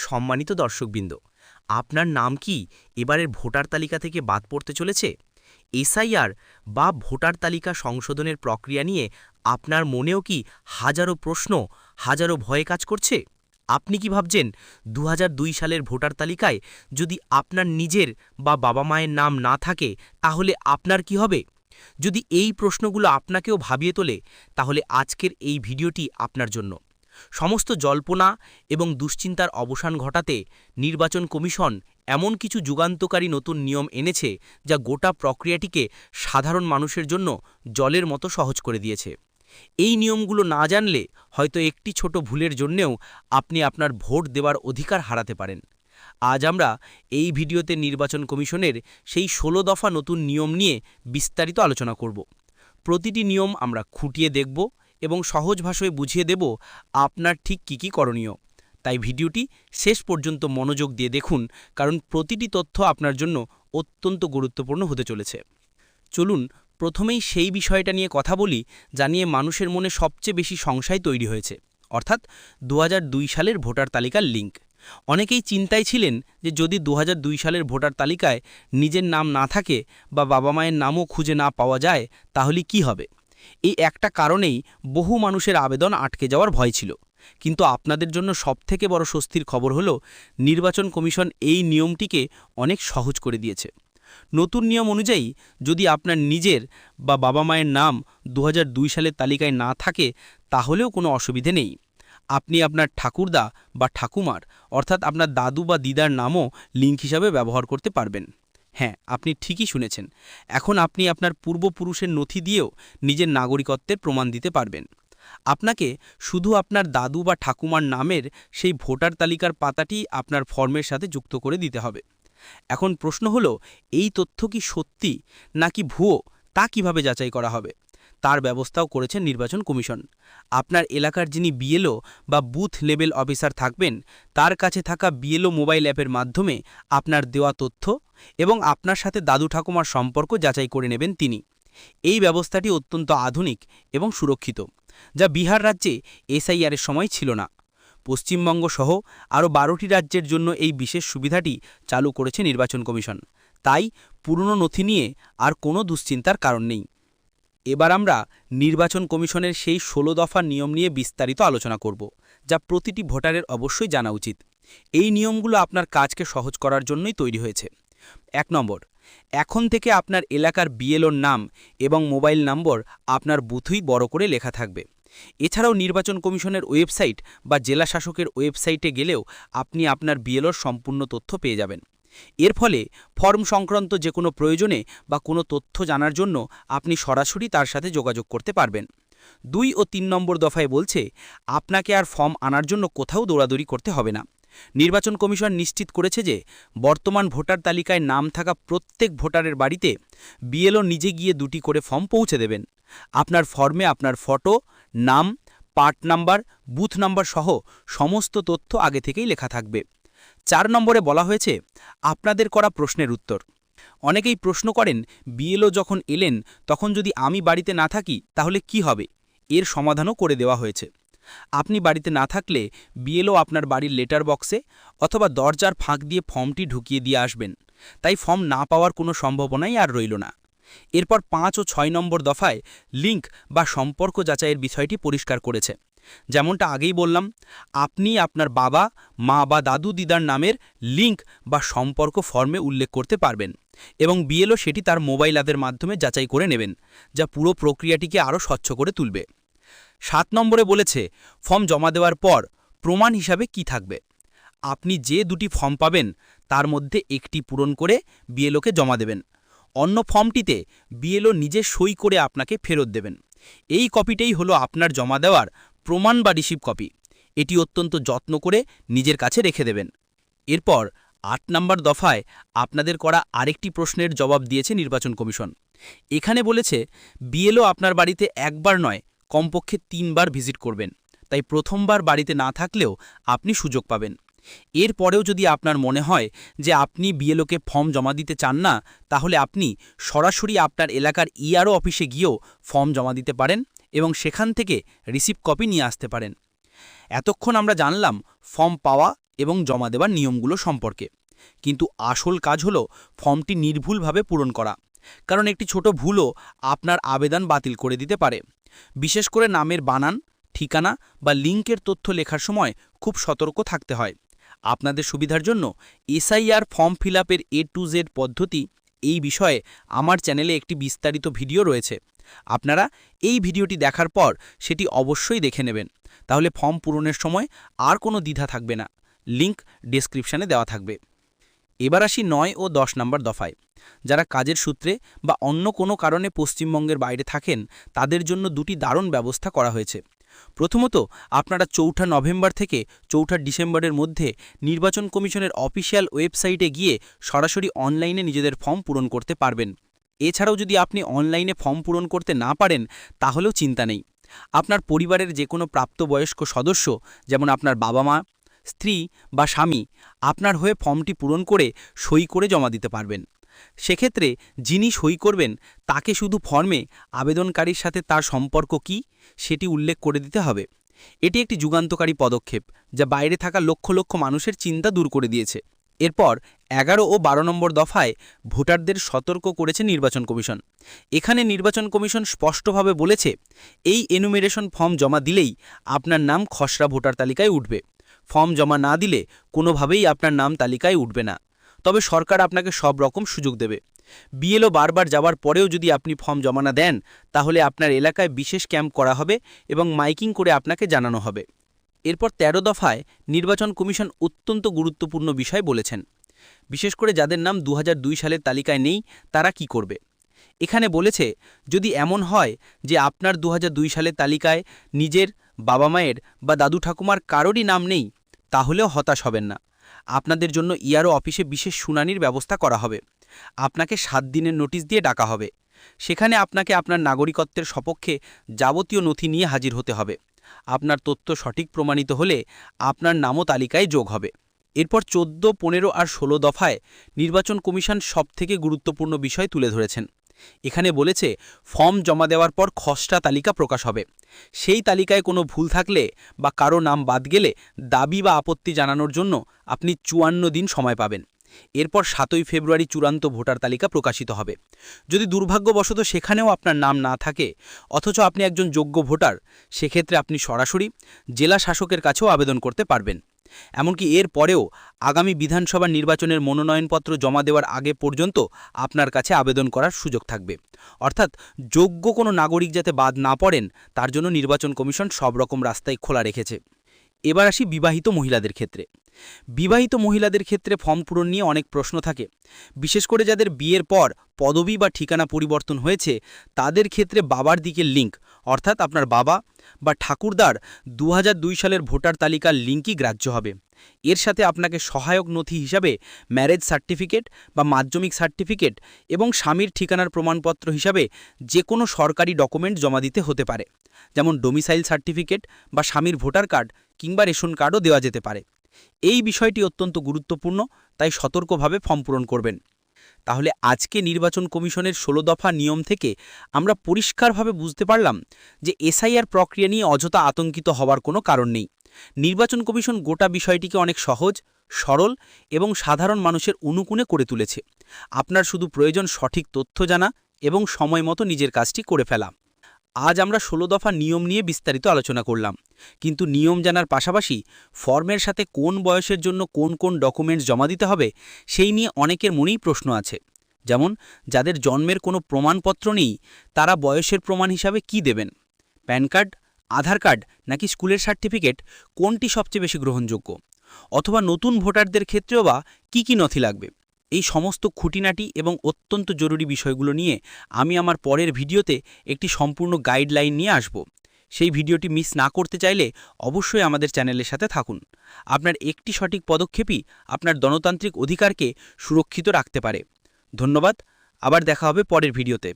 সম্মানিত দর্শকবৃন্দ, আপনার নাম কি এবারের ভোটার তালিকা থেকে বাদ পড়তে চলেছে? এসআইআর বা ভোটার তালিকা সংশোধনের প্রক্রিয়া নিয়ে আপনার মনেও কি হাজারো প্রশ্ন, হাজারো ভয় কাজ করছে? আপনি কি ভাবছেন ২০০২ সালের ভোটার তালিকায় যদি আপনার নিজের বা বাবা মায়ের নাম না থাকে তাহলে আপনার কি হবে? যদি এই প্রশ্নগুলো আপনাকেও ভাবিয়ে তোলে, তাহলে আজকের এই ভিডিওটি আপনার জন্য। সমস্ত জল্পনা এবং দুশ্চিন্তার অবসান ঘটাতে নির্বাচন কমিশন এমন কিছু যুগান্তকারী নতুন নিয়ম এনেছে যা গোটা প্রক্রিয়াটিকে সাধারণ মানুষের জন্য জলের মতো সহজ করে দিয়েছে। এই নিয়মগুলো না জানলে হয়তো একটি ছোট ভুলের জন্যেও আপনি আপনার ভোট দেওয়ার অধিকার হারাতে পারেন। আজ আমরা এই ভিডিওতে নির্বাচন কমিশনের সেই ১৬ দফা নতুন নিয়ম নিয়ে বিস্তারিত আলোচনা করব। প্রতিটি নিয়ম আমরা খুঁটিয়ে দেখব এবং সহজ ভাষায় বুঝিয়ে দেব আপনার ঠিক কী করণীয়। তাই ভিডিওটি শেষ পর্যন্ত মনোযোগ দিয়ে দেখুন, কারণ প্রতিটি তথ্য আপনার জন্য অত্যন্ত গুরুত্বপূর্ণ হতে চলেছে। চলুন প্রথমেই সেই বিষয়টা নিয়ে কথা বলি যা নিয়ে মানুষের মনে সবচেয়ে বেশি সংশয় তৈরি হয়েছে, অর্থাৎ ২০০২ সালের ভোটার তালিকার লিঙ্ক। অনেকেই চিন্তায় ছিলেন যে যদি ২০০২ সালের ভোটার তালিকায় নিজের নাম না থাকে বা বাবা মায়ের নামও খুঁজে না পাওয়া যায় তাহলে কি হবে। এই একটা কারণেই বহু মানুষের আবেদন আটকে যাওয়ার ভয় ছিল। কিন্তু আপনাদের জন্য সবথেকে বড় স্বস্তির খবর হলো নির্বাচন কমিশন এই নিয়মটিকে অনেক সহজ করে দিয়েছে। নতুন নিয়ম অনুযায়ী যদি আপনার নিজের বা বাবা মায়ের নাম ২০০২ সালের তালিকায় না থাকে তাহলেও কোনো অসুবিধে নেই। আপনি আপনার ঠাকুরদা বা ঠাকুমার, অর্থাৎ আপনার দাদু বা দিদার নামও লিঙ্ক হিসাবে ব্যবহার করতে পারবেন। হ্যাঁ, আপনি ঠিকই শুনেছেন। এখন আপনি আপনার পূর্বপুরুষের নথি দিয়েও নিজের নাগরিকত্বের প্রমাণ দিতে পারবেন। আপনাকে শুধু আপনার দাদু বা ঠাকুমার নামের সেই ভোটার তালিকার পাতাটি আপনার ফর্মের সাথে যুক্ত করে দিতে হবে। এখন প্রশ্ন হলো, এই তথ্য কি সত্যি নাকি ভুয়ো তা কিভাবে যাচাই করা হবে? তার ব্যবস্থাও করেছেন নির্বাচন কমিশন। আপনার এলাকার যিনি বিএলও বা বুথ লেভেল অফিসার থাকবেন, তার কাছে থাকা বিএলও মোবাইল অ্যাপের মাধ্যমে আপনার দেওয়া তথ্য এবং আপনার সাথে দাদু ঠাকুমার সম্পর্ক যাচাই করে নেবেন তিনি। এই ব্যবস্থাটি অত্যন্ত আধুনিক এবং সুরক্ষিত, যা বিহার রাজ্যে এসআইআরের সময় ছিল না। পশ্চিমবঙ্গ সহ আরও ১২টি রাজ্যের জন্য এই বিশেষ সুবিধাটি চালু করেছে নির্বাচন কমিশন। তাই পুরনো নথি নিয়ে আর কোনো দুশ্চিন্তার কারণ নেই। এবার আমরা নির্বাচন কমিশনের সেই ১৬ দফা নিয়ম নিয়ে বিস্তারিত আলোচনা করব, যা প্রতিটি ভোটারের অবশ্যই জানা উচিত। এই নিয়মগুলো আপনার কাজকে সহজ করার জন্যই তৈরি হয়েছে। ১ নম্বর, এখন থেকে আপনার এলাকার বিএলওর নাম এবং মোবাইল নম্বর আপনার বুথেই বড় করে লেখা থাকবে। এছাড়াও নির্বাচন কমিশনের ওয়েবসাইট বা জেলা শাসকের ওয়েবসাইটে গেলেও আপনি আপনার বিএলওর সম্পূর্ণ তথ্য পেয়ে যাবেন। এর ফলে ফর্ম সংক্রান্ত যে কোনো প্রয়োজনে বা কোনো তথ্য জানার জন্য আপনি সরাসরি তার সাথে যোগাযোগ করতে পারবেন। ২ ও ৩ নম্বর দফায় বলছে, আপনাকে আর ফর্ম আনার জন্য কোথাও দৌড়াদৌড়ি করতে হবে না। নির্বাচন কমিশন নিশ্চিত করেছে যে বর্তমান ভোটার তালিকায় নাম থাকা প্রত্যেক ভোটারের বাড়িতে বিএলও নিজে গিয়ে ২টি করে ফর্ম পৌঁছে দেবেন। আপনার ফর্মে আপনার ফটো, নাম, পার্ট নাম্বার, বুথ নাম্বার সহ সমস্ত তথ্য আগে থেকেই লেখা থাকবে। ৪ নম্বরে বলা হয়েছে, আপনাদের করা প্রশ্নের উত্তর। অনেকেই প্রশ্ন করেন, বিএলও যখন এলেন তখন যদি আমি বাড়িতে না থাকি তাহলে কি হবে? এর সমাধানও করে দেওয়া হয়েছে। আপনি বাড়িতে না থাকলে বিএলও আপনার বাড়ির লেটার বক্সে অথবা দরজার ফাঁক দিয়ে ফর্মটি ঢুকিয়ে দিয়ে আসবেন। তাই ফর্ম না পাওয়ার কোনো সম্ভাবনাই আর রইল না। এরপর ৫ ও ৬ নম্বর দফায় লিঙ্ক বা সম্পর্ক যাচাইয়ের বিষয়টি পরিষ্কার করেছে। যেমনটা আগেই বললাম, আপনি আপনার বাবা, মা বা দাদু দিদার নামের লিঙ্ক বা সম্পর্ক ফর্মে উল্লেখ করতে পারবেন এবং বিএলও সেটি তার মোবাইল অ্যাপের মাধ্যমে যাচাই করে নেবেন, যা পুরো প্রক্রিয়াটিকে আরও স্বচ্ছ করে তুলবে। ৭ নম্বরে বলেছে, ফর্ম জমা দেওয়ার পর প্রমাণ হিসাবে কি থাকবে। আপনি যে ২টি ফর্ম পাবেন তার মধ্যে একটি পূরণ করে বিএলওকে জমা দেবেন। অন্য ফর্মটিতে বিএলও নিজে সই করে আপনাকে ফেরত দেবেন। এই কপিটাই হলো আপনার জমা দেওয়ার প্রমাণ বা রিসিভ কপি। এটি অত্যন্ত যত্ন করে নিজের কাছে রেখে দেবেন। এরপর ৮ নম্বর দফায় আপনাদের করা আরেকটি প্রশ্নের জবাব দিয়েছে নির্বাচন কমিশন। এখানে বলেছে, বিএলও আপনার বাড়িতে একবার নয়, কমপক্ষে ৩ বার ভিজিট করবেন। তাই প্রথমবার বাড়িতে না থাকলেও আপনি সুযোগ পাবেন। এরপরেও যদি আপনার মনে হয় যে আপনি বিএলওকে ফর্ম জমা দিতে চান না, তাহলে আপনি সরাসরি আপনার এলাকার ইআরও অফিসে গিয়েও ফর্ম জমা দিতে পারেন এবং সেখান থেকে রিসিভ কপি নিয়ে আসতে পারেন। এতক্ষণ আমরা জানলাম ফর্ম পাওয়া এবং জমা দেওয়ার নিয়মগুলো সম্পর্কে। কিন্তু আসল কাজ হলো ফর্মটি নির্ভুলভাবে পূরণ করা, কারণ একটি ছোট ভুলও আপনার আবেদন বাতিল করে দিতে পারে। বিশেষ করে নামের বানান, ঠিকানা বা লিঙ্কের তথ্য লেখার সময় খুব সতর্ক থাকতে হয়। আপনাদের সুবিধার জন্য এসআইআর ফর্ম ফিল আপের A to Z পদ্ধতি এই বিষয়ে আমার চ্যানেলে একটি বিস্তারিত ভিডিও রয়েছে। আপনারা এই ভিডিওটি দেখার পর সেটি অবশ্যই দেখে নেবেন, তাহলে ফর্ম পূরণের সময় আর কোনো দ্বিধা থাকবে না। লিঙ্ক ডেসক্রিপশানে দেওয়া থাকবে। এবার আসি 9 ও 10 নম্বর দফায়। যারা কাজের সূত্রে বা অন্য কোনো কারণে পশ্চিমবঙ্গের বাইরে থাকেন, তাদের জন্য দুটি দারুণ ব্যবস্থা করা হয়েছে। প্রথমত, আপনারা 4 নভেম্বর থেকে 4 ডিসেম্বরের মধ্যে নির্বাচন কমিশনের অফিসিয়াল ওয়েবসাইটে গিয়ে সরাসরি অনলাইনে নিজেদের ফর্ম পূরণ করতে পারবেন। এছাড়াও যদি আপনি অনলাইনে ফর্ম পূরণ করতে না পারেন, তাহলেও চিন্তা নেই। আপনার পরিবারের যে কোনো প্রাপ্তবয়স্ক সদস্য, যেমন আপনার বাবা মা, স্ত্রী বা স্বামী, আপনার হয়ে ফর্মটি পূরণ করে সই করে জমা দিতে পারবেন। সেক্ষেত্রে যিনি সই করবেন তাকে শুধু ফর্মে আবেদনকারীর সাথে তার সম্পর্ক কী সেটি উল্লেখ করে দিতে হবে। এটি একটি যুগান্তকারী পদক্ষেপ, যা বাইরে থাকা লক্ষ লক্ষ মানুষের চিন্তা দূর করে দিয়েছে। এরপর 11 ও 12 নম্বর দফায় ভোটারদের সতর্ক করেছে নির্বাচন কমিশন। এখানে নির্বাচন কমিশন স্পষ্টভাবে বলেছে, এই এনুমেরেশন ফর্ম জমা দিলেই আপনার নাম খসড়া ভোটার তালিকায় উঠবে। ফর্ম জমা না দিলে কোনোভাবেই আপনার নাম তালিকায় উঠবে না। তবে সরকার আপনাকে সব রকম সুযোগ দেবে। বিএলও বারবার যাওয়ার পরেও যদি আপনি ফর্ম জমা না দেন, তাহলে আপনার এলাকায় বিশেষ ক্যাম্প করা হবে এবং মাইকিং করে আপনাকে জানানো হবে। এরপর 13 দফায় নির্বাচন কমিশন অত্যন্ত গুরুত্বপূর্ণ বিষয় বলেছেন। বিশেষ করে যাদের নাম 2002 সালের তালিকায় নেই, তারা কি করবে। এখানে বলেছে, যদি এমন হয় যে আপনার 2002 সালের তালিকায় নিজের, বাবা মায়ের বা দাদু ঠাকুমার কারোরই নাম নেই, তাহলেও হতাশ হবেন না। আপনাদের জন্য ইআরও অফিসে বিশেষ শুনানির ব্যবস্থা করা হবে। আপনাকে 7 দিনের নোটিশ দিয়ে ডাকা হবে। সেখানে আপনাকে আপনার নাগরিকত্বের সপক্ষে যাবতীয় নথি নিয়ে হাজির হতে হবে। আপনার তথ্য সঠিক প্রমাণিত হলে আপনার নামও তালিকায় যোগ হবে। এরপর 14, 15 আর 16 দফায় নির্বাচন কমিশন সবথেকে গুরুত্বপূর্ণ বিষয় তুলে ধরেছেন। এখানে বলেছে, ফর্ম জমা দেওয়ার পর খসড়া তালিকা প্রকাশ হবে। সেই তালিকায় কোনো ভুল থাকলে বা কারো নাম বাদ গেলে দাবি বা আপত্তি জানানোর জন্য আপনি 54 দিন সময় পাবেন। এরপর 7 ফেব্রুয়ারি চূড়ান্ত ভোটার তালিকা প্রকাশিত হবে। যদি দুর্ভাগ্যবশত সেখানেও আপনার নাম না থাকে, অথচ আপনি একজন যোগ্য ভোটার, সেক্ষেত্রে আপনি সরাসরি জেলা শাসকের কাছেও আবেদন করতে পারবেন। এমনকি এর পরেও আগামী বিধানসভা নির্বাচনের মনোনয়নপত্র জমা দেওয়ার আগে পর্যন্ত আপনার কাছে আবেদন করার সুযোগ থাকবে। অর্থাৎ যোগ্য কোনো নাগরিক যাতে বাদ না পড়েন, তার জন্য নির্বাচন কমিশন সব রকম রাস্তাই খোলা রেখেছে। এবার আসি বিবাহিত মহিলাদের ক্ষেত্রে। বিবাহিত মহিলাদের ক্ষেত্রে ফর্ম পূরণ নিয়ে অনেক প্রশ্ন থাকে। বিশেষ করে যাদের বিয়ের পর পদবি বা ঠিকানা পরিবর্তন হয়েছে, তাদের ক্ষেত্রে বাবার দিকের লিঙ্ক, অর্থাৎ আপনার বাবা বা ঠাকুরদার 2002 সালের ভোটার তালিকার লিঙ্কই গ্রাহ্য হবে। এর সাথে আপনাকে সহায়ক নথি হিসাবে ম্যারেজ সার্টিফিকেট বা মাধ্যমিক সার্টিফিকেট এবং স্বামীর ঠিকানার প্রমাণপত্র হিসাবে যে কোনো সরকারি ডকুমেন্ট জমা দিতে হতে পারে, যেমন ডোমিসাইল সার্টিফিকেট বা স্বামীর ভোটার কার্ড কিংবা রেশন কার্ডও দেওয়া যেতে পারে। এই বিষয়টি অত্যন্ত গুরুত্বপূর্ণ, তাই সতর্কভাবে ফর্ম পূরণ করবেন। তাহলে আজকে নির্বাচন কমিশনের 16 দফা নিয়ম থেকে আমরা পরিষ্কারভাবে বুঝতে পারলাম যে এসআইআর প্রক্রিয়া নিয়ে অযথা আতঙ্কিত হওয়ার কোনো কারণ নেই। নির্বাচন কমিশন গোটা বিষয়টিকে অনেক সহজ, সরল এবং সাধারণ মানুষের অনুকূলে করে তুলেছে। আপনার শুধু প্রয়োজন সঠিক তথ্য জানা এবং সময় মতো নিজের কাজটি করে ফেলা। আজ আমরা 16 দফা নিয়ম নিয়ে বিস্তারিত আলোচনা করলাম, কিন্তু নিয়ম জানার পাশাপাশি ফর্মের সাথে কোন বয়সের জন্য কোন কোন ডকুমেন্টস জমা দিতে হবে সেই নিয়ে অনেকের মনেই প্রশ্ন আছে। যেমন যাদের জন্মের কোনো প্রমাণপত্র নেই, তারা বয়সের প্রমাণ হিসাবে কি দেবেন? প্যান কার্ড, আধার কার্ড নাকি স্কুলের সার্টিফিকেট, কোনটি সবচেয়ে বেশি গ্রহণযোগ্য? অথবা নতুন ভোটারদের ক্ষেত্রেও বা কী নথি লাগবে? এই সমস্ত খুঁটিনাটি এবং অত্যন্ত জরুরি বিষয়গুলো নিয়ে আমি আমার পরের ভিডিওতে একটি সম্পূর্ণ গাইডলাইন নিয়ে আসব। সেই ভিডিওটি মিস না করতে চাইলে অবশ্যই আমাদের চ্যানেলের সাথে থাকুন। আপনার একটি সঠিক পদক্ষেপই আপনার গণতান্ত্রিক অধিকারকে সুরক্ষিত রাখতে পারে। ধন্যবাদ, আবার দেখা হবে পরের ভিডিওতে।